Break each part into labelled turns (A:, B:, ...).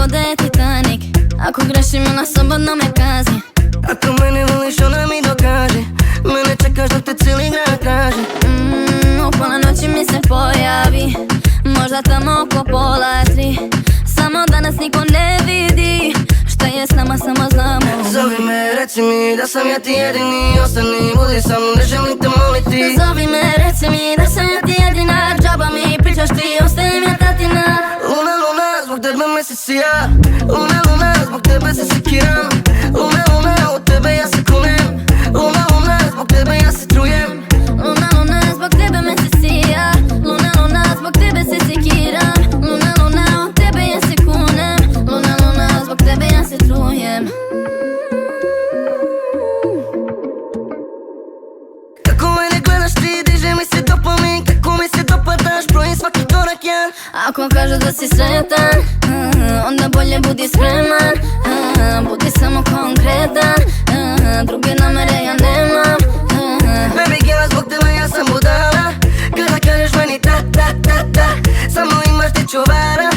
A: vode je Titanic. Ako grešim ona slobodno me kazni.
B: Ako mene voliš ona mi dokaže. Mene čekaš dok te cijeli grad traži.
A: U pola noći mi se pojavi, možda tamo oko pola 3. Samo da nas niko ne vidi, šta je s nama samo znamo.
B: Zovi me, reci mi da sam ja ti jedini. Ostani, budi sa mnom, ne želim te moliti.
A: Zovi me, reci mi da sam ja ti jedina. Džaba mi pričaš ti, ostajem ja tatina.
B: Luna, luna, zbog tebe me se sija. Luna, luna, zbog tebe se sekiram. Luna, luna, u tebe ja se kunem. Luna, luna, zbog tebe ja se trujem.
A: Luna, luna, zbog tebe me se sija. Luna, luna, zbog tebe se sekiram. Luna, luna, u tebe ja se kunem. Luna, luna, zbog tebe ja se trujem.
B: Kako mene gledaš ti, diže mi se dopamin. Kako mi se dopadaš, brojim svaki korak jedan.
A: Ako kažu da si sretan, onda bolje budi spreman. Budi samo konkretan, druge namere ja nemam.
B: Baby girl, zbog tebe ja sam budala. Kada kažeš meni ta ta ta ta, samo imaš ti čuvara.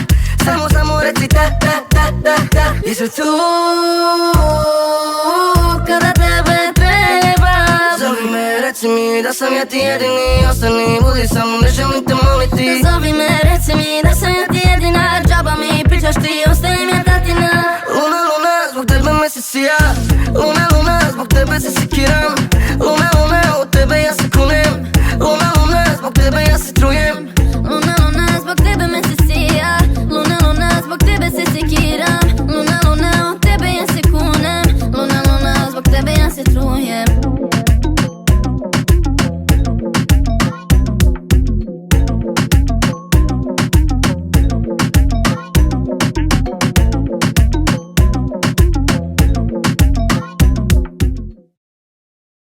B: Samo reci ta ta ta ta ta. Jesam tu
A: Kada tebe treba.
B: Zovi me, reci mi da sam ja ti jedini. Ostani, budi sa mnom, ne želim te moliti.
A: Zovi me, reci mi da sam ja ti jedina. Džaba mi pričaš ti,